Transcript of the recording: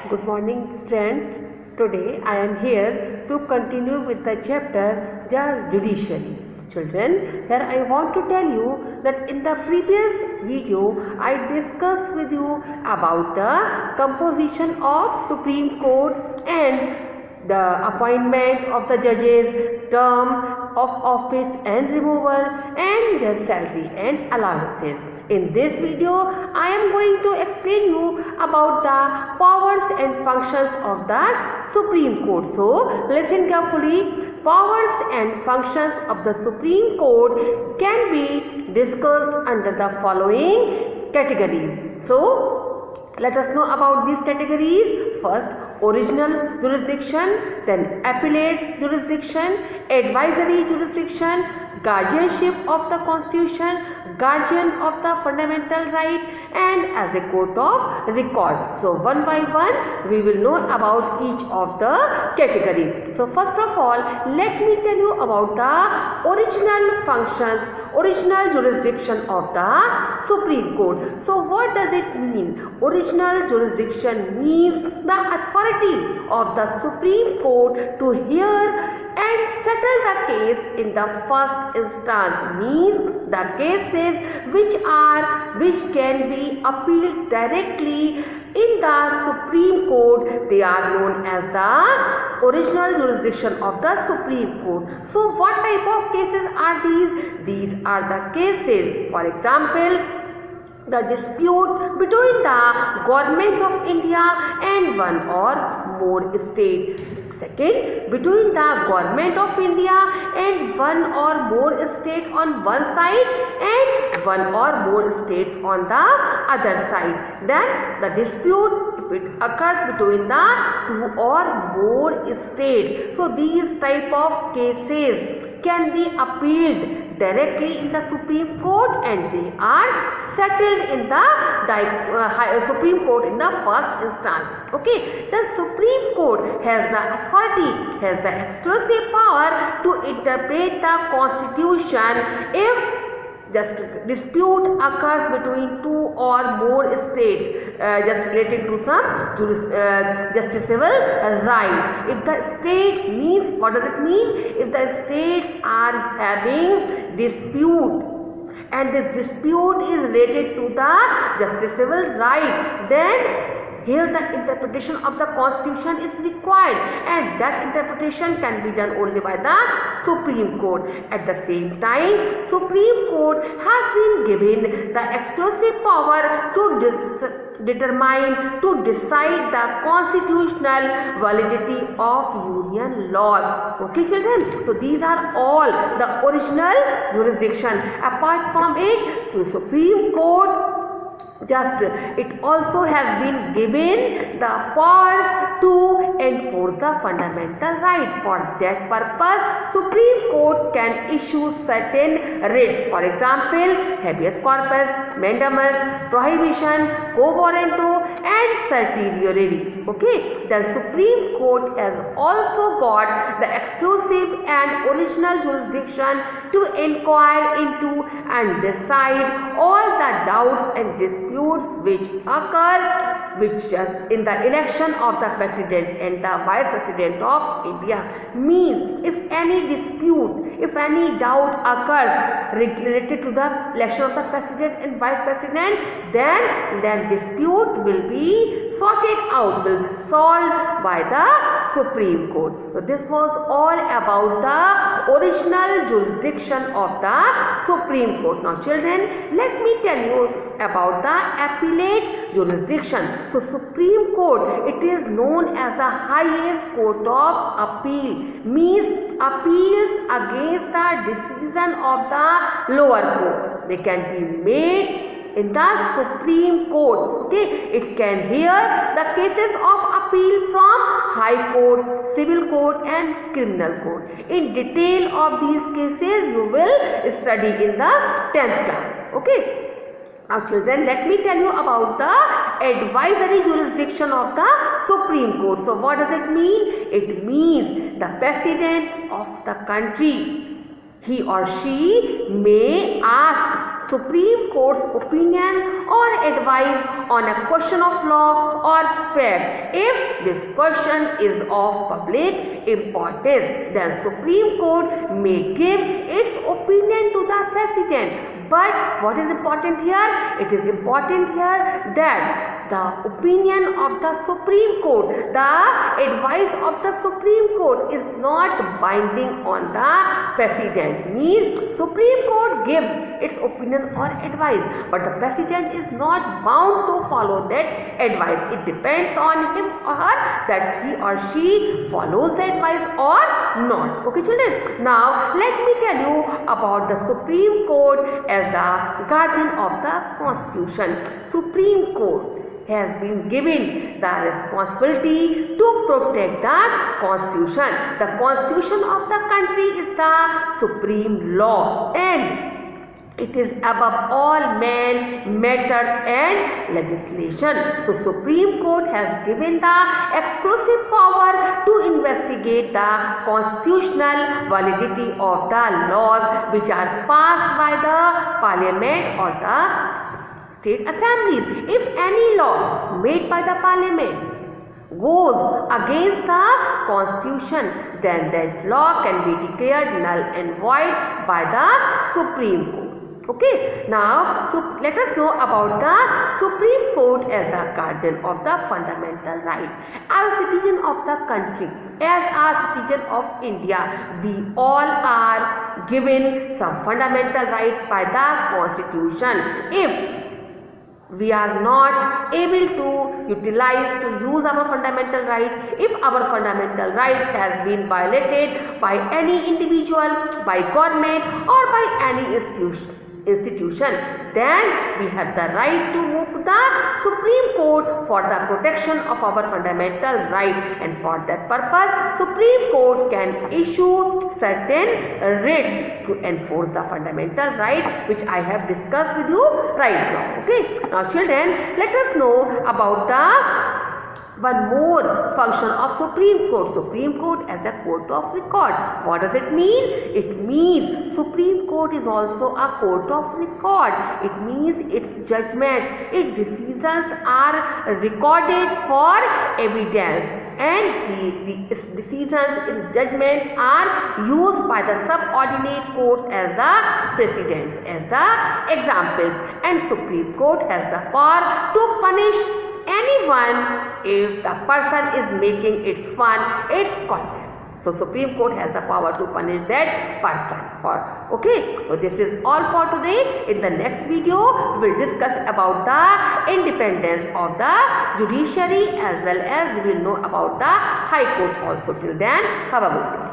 Good morning, students. Today I am here to continue with the chapter The Judiciary. Children, here I want to tell you that in the previous video I discussed with you about the composition of Supreme Court and the appointment of the judges, term of office and removal, and their salary and allowances. In this video, I am going to explain you about the powers and functions of the Supreme Court. So, listen carefully. Powers and functions of the Supreme Court can be discussed under the following categories. So, let us know about these categories. First, original jurisdiction, then appellate jurisdiction, advisory jurisdiction, guardianship of the constitution, guardian of the fundamental right, and as a court of record. So one by one we will know about each of the category. So first of all, let me tell you about the original functions, original jurisdiction of the Supreme Court. So what does it mean? Original jurisdiction means the authority of the Supreme Court to hear and settle the case in the first instance, means the cases which can be appealed directly in the Supreme Court, they are known as the original jurisdiction of the Supreme Court. So what type of cases are these? These are the cases, for example, the dispute between the Government of India and one or more state. Second, between the Government of India and one or more state on one side and one or more states on the other side. Then the dispute, if it occurs between the two or more states. So these type of cases can be appealed directly in the Supreme Court and they are settled in the Supreme Court in the first instance. Okay, the Supreme Court has the authority, has the exclusive power to interpret the Constitution if just dispute occurs between two or more states just related to some justiciable right. If the states means, what does it mean? If the states are having dispute and this dispute is related to the justiciable right, then here the interpretation of the Constitution is required and that interpretation can be done only by the Supreme Court. At the same time, Supreme Court has been given the exclusive power to decide the constitutional validity of union laws. Okay children, so these are all the original jurisdiction. Apart from it, so Supreme Court it also has been given the powers to enforce the fundamental right. For that purpose, Supreme Court can issue certain writs. For example, habeas corpus, mandamus, prohibition, quo warranto, and certiorari. Okay, the Supreme Court has also got the exclusive and original jurisdiction to inquire into and decide all the doubts and disputes which occur in the election of the President and the Vice President of India. Means if any dispute, if any doubt occurs related to the election of the President and Vice President, then dispute will be sorted out, will be solved by the Supreme Court. So this was all about the original jurisdiction of the Supreme Court. Now children, let me tell you about the appellate jurisdiction. So Supreme Court, it is known as the highest court of appeal, means appeals against the decision of the lower court. They can be made in the Supreme Court. Okay, it can hear the cases of appeal from High Court, Civil Court and Criminal Court. In detail of these cases you will study in the 10th class. Okay. Now children, let me tell you about the advisory jurisdiction of the Supreme Court. So what does it mean? It means the President of the country, he or she may ask Supreme Court's opinion or advice on a question of law or fact. If this question is of public importance, then Supreme Court may give its opinion to the President. But what is important here? It is important here that the opinion of the Supreme Court, the advice of the Supreme Court is not binding on the President. Means Supreme Court gives its opinion or advice, but the President is not bound to follow that advice. It depends on him or her that he or she follows the advice or not. Okay children, now let me tell you about the Supreme Court as the guardian of the Constitution. Supreme Court has been given the responsibility to protect the Constitution. The Constitution of the country is the supreme law and it is above all men, matters and legislation. So Supreme Court has given the exclusive power to investigate the constitutional validity of the laws which are passed by the Parliament or the state assemblies. If any law made by the Parliament goes against the Constitution, then that law can be declared null and void by the Supreme Court. Okay, now so let us know about the Supreme Court as the guardian of the fundamental right. As a citizen of the country, as a citizen of India, we all are given some fundamental rights by the Constitution. If we are not able to utilize, to use our fundamental right, if our fundamental right has been violated by any individual, by government or by any institution, then we have the right to move to the Supreme Court for the protection of our fundamental right, and for that purpose Supreme Court can issue certain writs to enforce the fundamental right which I have discussed with you right now. Okay, now children, let us know about the one more function of Supreme Court. Supreme Court as a court of record. What does it mean? It means Supreme Court is also a court of record. It means its judgment, its decisions are recorded for evidence, and its decisions, its judgments are used by the subordinate courts as the precedents, as the examples, and Supreme Court has the power to punish anyone if the person is making its fun, its content. So Supreme Court has the power to punish that person for. Okay, so this is all for today. In the next video, we will discuss about the independence of the judiciary, as well as we will know about the High Court also. Till then, have a good day.